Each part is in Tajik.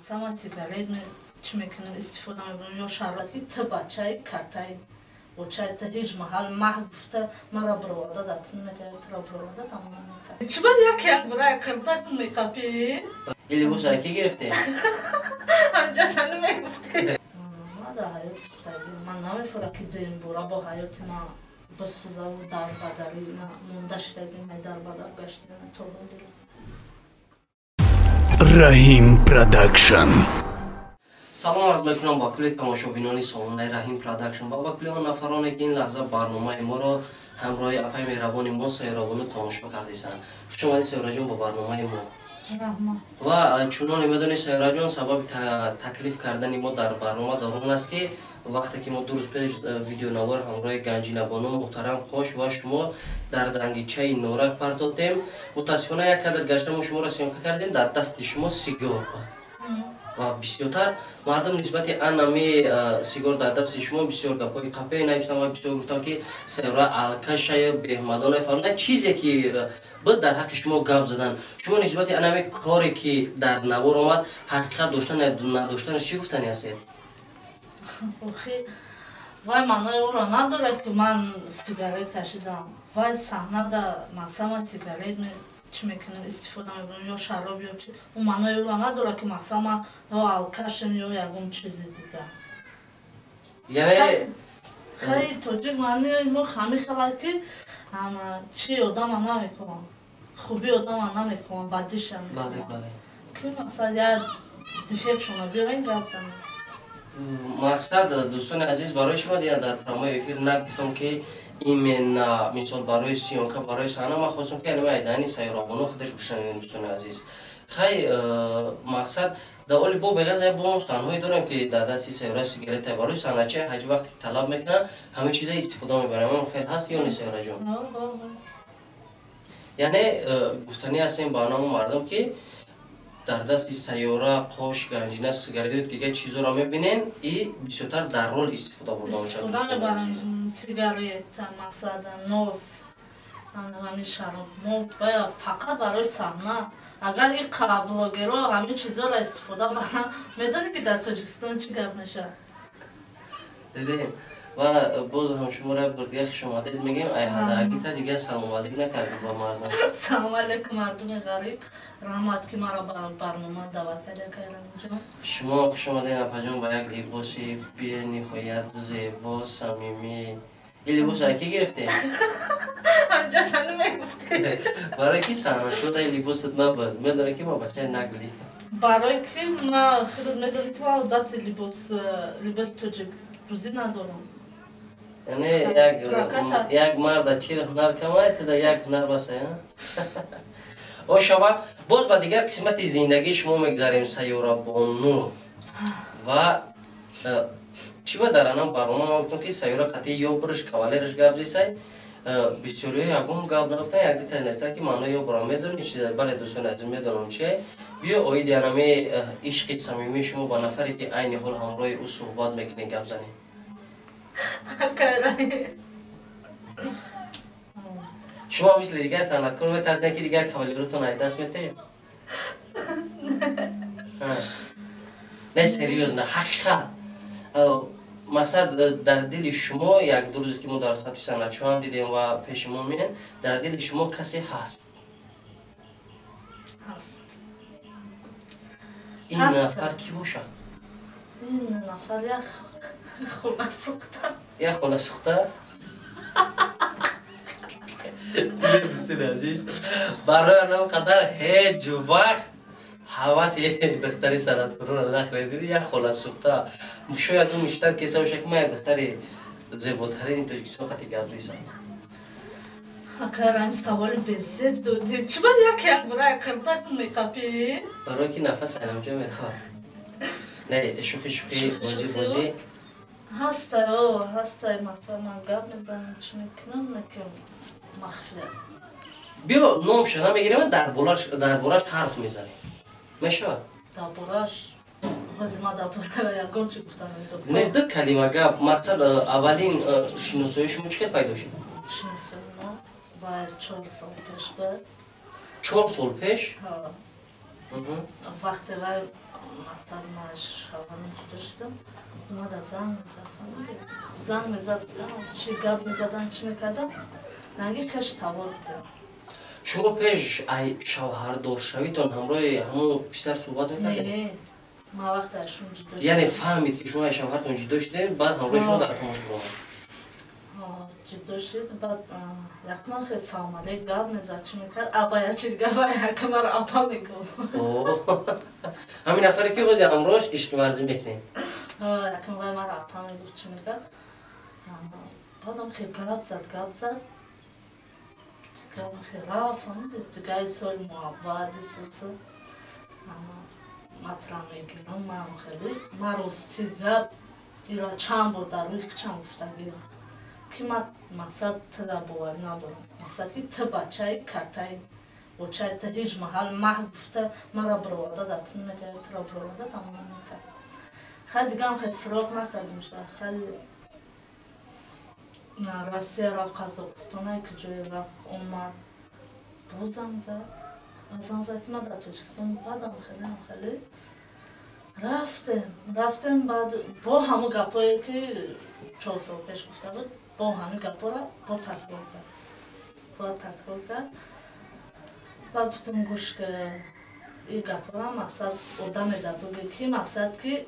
Сама сигарет чӣ мекунам истифода мебарам ё шарбат ки тиба чай катай бо чай та ҳеҷ маҳал маҳ гуфта мара бироварда датин метаҳ тра бироварда тамом метаҳ чӣ бад як бурай қиртак меқапӣ либос ки гирифте ҳамҷашани мегуфте мада ҳаёт сухтагӣ ман намефора ки дин бора бо ҳаёти ман бисӯзаву дарбадарӣ монда шидагим ҳай дарбадар гаштем то Rahim Production. Салом арз мекунам ба кулли тамошобинони сомонаи Rahim Production ва ба кулли он нафароне ки ин лаҳза барномаи моро ҳамроҳи апаи меҳрабони мо Сайёрабону тамошо кардесанд. Хуш омадед Сайёраҷон ба барномаи мо. Ва чуноне медонед Сайёраҷон сабаби таклиф кардани мо дар барнома дар он аст ки вақте ки мо ду рӯз пеш видеонавор ҳамроҳи Ганҷинабону муҳтарам Хош ва шумо дар дангичаи Норак партофтем. Мутаассифона як кадр гашта мо шуморо сёмка кардем дар дасти шумо сигор буд. Ва бисёртар мардум нисбати анами сигор дар дасти шумо бисёр гапҳои қапе навиштанд ва бисёр гуфтанд ки Сайёра алкашая беҳмадона фармуда чизе ки буд дар ҳаққи шумо гап задан. Шумо нисбати анами коре ки дар навор омад ҳақиқат доштан надоштанаш чӣ гуфтани ҳастед? охи вай маънои онро надорад ки ман сигарет кашидам. Вай саҳнада мақсама сигарет чӣ мекунам истифода мебарам ё шароб ё чӣ он маънои онро надорад ки мақсама ё алкашем ё ягон чизи дигар. Хай тоҷик маънои мо хамихала ки чӣ одама намекунам хуби одама намекунам бадиша мекунам ки мақсад як дефектшона биёрин гап занем. Мақсад дӯстони азиз барои шумо дига дар программаи эфир нагуфтам ки именно мисол барои сиёнка барои саҳна ман хостам ки анima айдани Сайёрабону худаш бушанем дӯстони азиз. Хай мақсад дар оли бо беғаза бо санҳое дорем ки дар дасти Сайёра сигарета барои саҳнача ҳаҷ вақте ки талаб мекунад ҳамин чиза истифода мебарам. Хайр ҳаст ё не Сайёраҷон? Яъне гуфтани ҳастем ба онамо мардум ки дар дасти Сайёра, Qosh, Ganjina, сигарету дигар чизоро мебинен и бисёртар дар рол истифода бурда бошад. Истифода мебарам сигарета, масада, нос, ҳамин шароб. Мо бояд фақат барои саҳна. Агар ин блогерҳо ҳамин чизоро истифода баранд, медонӣ ки дар Тоҷикистон чӣ гап мешавад? Дидем. Ва боз ҳам шуморо бор дигар хушомадед мегем. Ай ҳадаагита дигар салом алейк накардед ба мардум. Салом алейкум мардуми ғариб. Раҳмат ки маро ба барнома даъват кардед Кайранҷон. Шумо хушомадед апаҷон ба як либоси бениҳоят зебо, самимӣ. Ин либосро ки гирифтед? ҳамҷашани мегуфте. Барои ки саҳна шуда ин либосат набуд. Медони ки ма бачаи нагли. Барои ки ман худат медонӣ ки ман одати либоси тоҷикрӯзӣ надорам. Яъне як марда чил ҳунар камаед, туда як ҳунар басай. Ошава боз ба дигар қисмати зиндагии шумо мегзарем Сайёрабону. Ва чӣ ба дар анам барнома ман гуфтам ки Сайёра қатъи ё буриш кавалериш гап зисай. Бисёриҳо ягон гап нагуфтанд, як дика нестад ки маънои ё бурам медонӣ чӣ? Бале дӯстони азиз медонам чӣ. Биё оиди анами ишқи самимии шумо ба нафаре ки айни ҳол ҳамроҳи ӯ суҳбат мекунед гап занед. Шумо мисли дигар санъаткор метарсед ки дигар кавалеротон ай даст метаҳед? Не серьёзно, ҳақиқат. Мақсад дар дили шумо як ду рӯзе ки мо дар сабти санъатчиҳо ҳам дидем ва пеши мо меянд, дар дили шумо касе ҳаст? Ҳаст. Ин нафар ки бошад? Ин нафар як холасухта. Як холасухта? Дӯстони азиз, барои анам қадар ҳеҷ вақт ҳаваси духтари санъаткорро нахӯрдид. Як холасухта. Шояд ӯ мечтад кеса бошад ки ман як духтари зеботарини Тоҷикистон қатъи гап рисам. Акарам саволи безеб додӣ. Чӣ бад як бурай қиртак меқапӣ? Барои ки нафас айнамҷо меравад. Не, шӯхӣ бозӣ. Ҳастай мақсад ман гап мезанам чӣ мекунам накам махфия. Биё номша намегирем дар бораш ҳарф мезанем. Мешавад? Дар бораш ҳозима дар бора ягон чӣ гуфтанам. Не ду калима гап. Мақсад аввалин шиносоии шумо чӣ хел пайдо шуд? Шиносои мо ва 4 сол пеш буд. 4 сол пеш? Вақте вай مثلا ما شوهرم جدا شدم اومد از زنگ میزد فهمیدی زنگ میزد چی گپ میزدن چی میکردن نگی کش توا بودم شما پیش ای شوهر دار شویتون همراه همون پسر صحبت میکردین؟ نه ما وقت اشون جدا شدم یعنی فهمید که شما شوهرتون جدا شدین بعد همراه شما در تماس بود جدا شد بعد یکمان خیلی سلام علیک گپ میزد چی میکرد ابا چی گپ یکم رو اپا میگو همین نفری که خود همراهش عشق ورزی میکنین یکم وای مرا اپا میگو چی میکرد بعدم خیلی گپ زد گپ خیلی رفت دیگه سال محبت سوسه مطرح میگیرم من خیلی مراستی گپ ایرا چند بود در روی چند افتگیرم که من مقصد تلا باور ندارم مقصد که تو بچه کتای بچه تو هیچ محل محل گفته مرا برواده داتون میتایی تو را برواده تمام میتایی خیلی دیگه هم خیلی سراغ نکردیم شد خیلی روسیه رفت قزاقستانه که جوی رفت اومد با زنگ زد که من در توجکستان بعدم خیلی رفتیم بعد با همون گپایی که 4 سال پیش گفته بود با همین گپا را با تکرار کرد بعد گفتم گوش که این گپا را مقصد آدم در بگه که مقصد که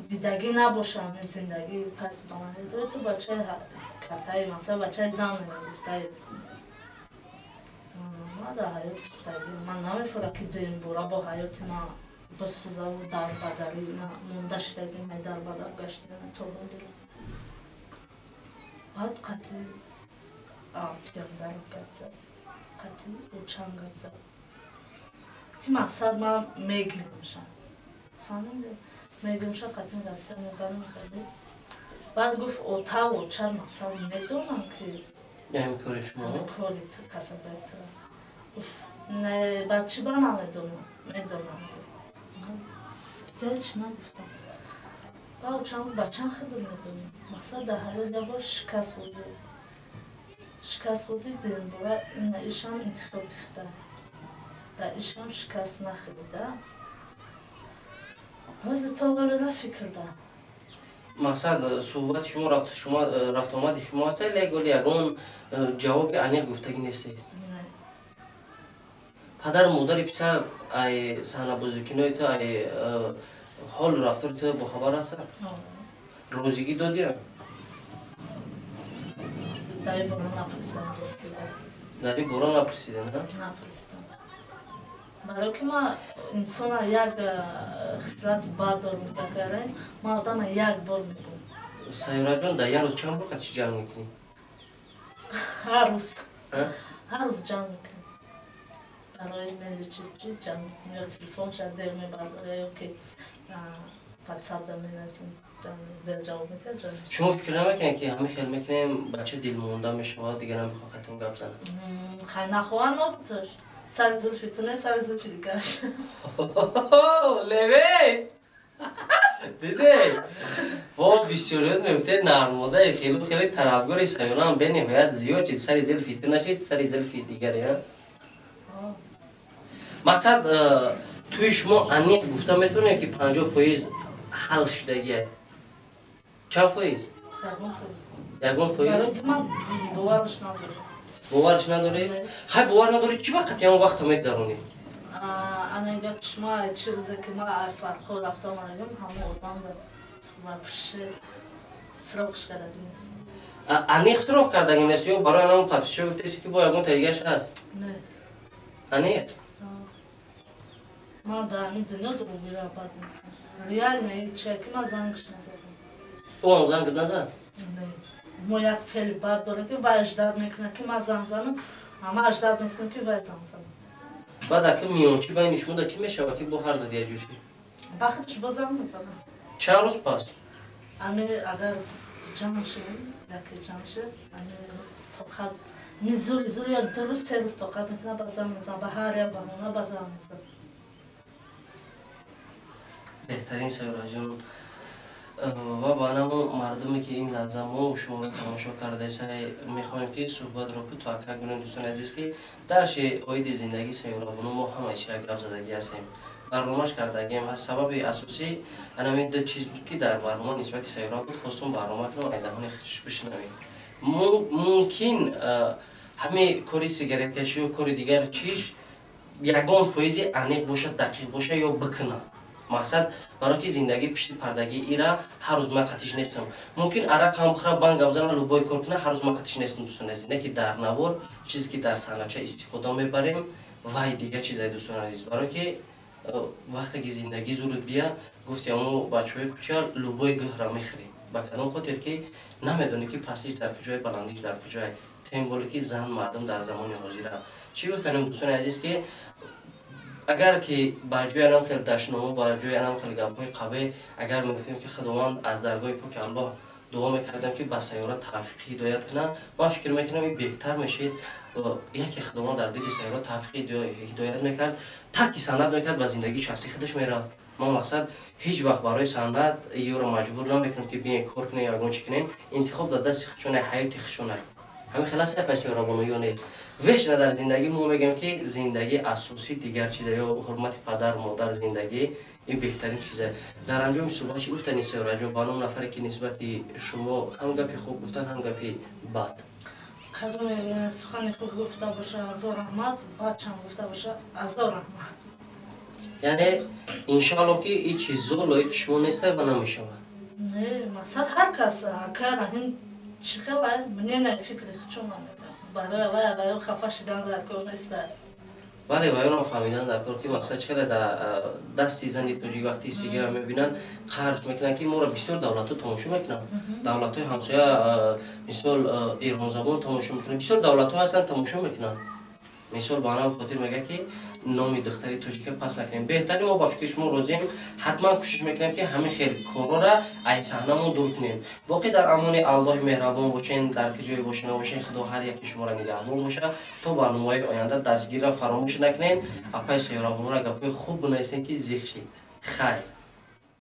دیدگی نباشه همین زندگی پس بمانه تو بچه کتایی مقصد بچه زن گفته ما در حیات گفتگی من نمیفوره که دیم بورا با حیات ما بسوزه و در بدری مونده شدیم در بدر گشتیم تا بودیم بعد قطعی پیانده رو گفت زد قطعی رو چند گفت زد که مقصد من میگیرمشم فهمیده میگیرمشم قطعی رسته میبرم خیلی بعد گفت اوتا و چند مقصد میدونم که همین کاری شما کاری کسی بهتره گفت نه بچه با نمیدونم دیگه چی نگفتم باو چند بچه خیلی میدونم مقصد در حال دبار شکست بودی دیم بورا این ایشان انتخاب بخته در ایشان شکست نخیده وزی تا ولی را فکر ده مقصد صحبت شما رفت آمد شما هسته لیگولی اگون جواب انیق گفتگی نیستی؟ نه پدر مادر پسر ای صحنه بزرگینای تو ای حال رفتار تو با خبر هست؟ روزگی دادی هم؟ دایی برا نپرسیدم دوستی داری برا نپرسیدن ها؟ نپرسیدم برای که ما انسان یک خصلت بد دارم بکریم ما آدم یک بار میگم سیاره جان در یک روز چند بار چی جمع میکنی؟ هر روز جمع میکنیم برای میلی چی جمع میکنیم یا تلفن شد دیر میبرداره یا که واتساپ در مینویسیم در جواب میده جمع شما فکر نمیکنید که همه خیلی میکنیم بچه دل مونده میشه و دیگه نمیخواه خطون گپ زنه خیلی نخواهن نبودش سر زلفی تو نه سر زلفی دیگرش لیوی دیده واد بسیاریت میفته نرماده خیلی طرفگاری سیانه هم به نهایت زیاد شد سر زلفی تو نشید سر زلفی دیگری ها مقصد توی شما انیق گفته میتونه که 50% حل شدگیه چند فایز؟ یکون فایز؟ برای که من باورش ندارم باورش نداری؟ خیلی باور نداری چی وقت هم وقت میگذرونی؟ انا گفت شما چی روزه که ما فرخو رفتم آنگم همه آدم و پیش سراغش کرده نیست انیق سراغ کردگی نیست یا برای نام پدپیشه گفتیسی که با یکون تایگهش هست؟ نه انیق؟ ما در همین دنیا رو بیره بد میکنم ریال نه چه که ما زنگش نزدم او زنگ نزد؟ نه ما یک فعل بد داره که وای اجداد میکنه که ما زنگ زنم اما اجداد میکنه که وای زنگ زنم بعد اگه میونچی بین شما در کی میشه و که با هر دادی اجوشی؟ بخیرش با زنگ میزنم چند روز پس؟ اما اگر جمع شدیم دکی جمع شد طاقت زوری یا 2 روز 3 روز طاقت میکنه با زنگ میزنم به هر یا بهونه با زنگ میزنم بهترین سیاره جان و با نمو مردمی که این لحظه ما و شما تماشا کرده سعی میخوایم که صحبت رو که تو اکا گرون دوستان عزیز که درش اوید زندگی سیاره بونو ما همه ایش را گفت زدگی هستیم برنامه‌اش کردگیم از سبب اساسی انا می دو چیز بود که در برنامه نسبت سیارات بود خواستم برنامه کنم ایدهان خودش بشنویم ممکن همه کاری سیگارت کشی و کاری دیگر چیش یگان فایزی عمیق باشه دقیق باشه یا بکنه مقصد برای که زندگی پشت پردگی ایرا هر روز من قطعش نیستم ممکن عرق هم بخوره بانگ بزنه لوبای کار کنه هر روز من قطعش نیستم دوستان عزیز نه که در نوار چیزی که در صحنه استفاده میبریم وای دیگه چیزای دوستان عزیز برای که وقتی که زندگی زورت بیا گفتی اما بچهای کوچال لوبای گهر میخری با کدام خاطر که نمیدونی که پسش در کجای بلندیش در کجای تیم بالا که زن مردم در زمان حاضر چی گفتنم دوستان عزیز که اگر که با جای انام خیلی دشنامه با جای انام خیلی گپ‌های قوی اگر میگفتیم که خداوند از درگاه پاک الله دعا میکردم که با سیارات توفیق هدایت کنه ما فکر میکنم این بهتر میشید یکی خداوند در دل سیارات توفیق هدایت میکرد ترک سند میکرد و زندگی شخصی خودش میرفت ما مقصد هیچ وقت برای سند یه رو مجبور نمیکنم که بیاین کار کنه یا گونچ کنین انتخاب در دست خودشونه حیات خودشونه همین خلاص پس رابونیونه وش در زندگی ما میگم که زندگی اساسی دیگر چیزه یا حرمت پدر مادر زندگی این بهترین چیزه در انجام صحبت چی گفتن سیارا جو بانم نفر که نسبت شما هم گپی خوب گفتن هم گپی بد کدوم سخن خوب گفته باشه هزار رحمت بد چند گفته باشه هزار رحمت یعنی انشالله که این چیزا لایق شما نیسته و نمیشه نه مقصد هر کس کار هم چی خیلی منی نه فکر چون نمیکنم برای خفه شدن در کار نیست بله باید فهمیدن در کار که مقصد چقدر در دستی زنی توجی وقتی سیگار میبینن خرج میکنن که ما را بسیار دولت ها تماشا میکنن دولت های همسایه مثال ایران زبان تماشا میکنن بسیار دولت ها هستن تماشا میکنن مثال با هم خاطر میگه که نامی دختری توجیکه پس نکنیم بهتری ما با فکر شما راضیم حتما کوشش میکنیم که همه خیلی کارا را از صحنه‌مون دور کنیم واقعا در امان الله مهربان باشین در کجای باشین باشین خدا هر یک شما را نگهدار باشه تا برنامه‌های آینده دستگیر را فراموش نکنین اپای سیارا را گپای خوب بنویسین که زیخ شید خیر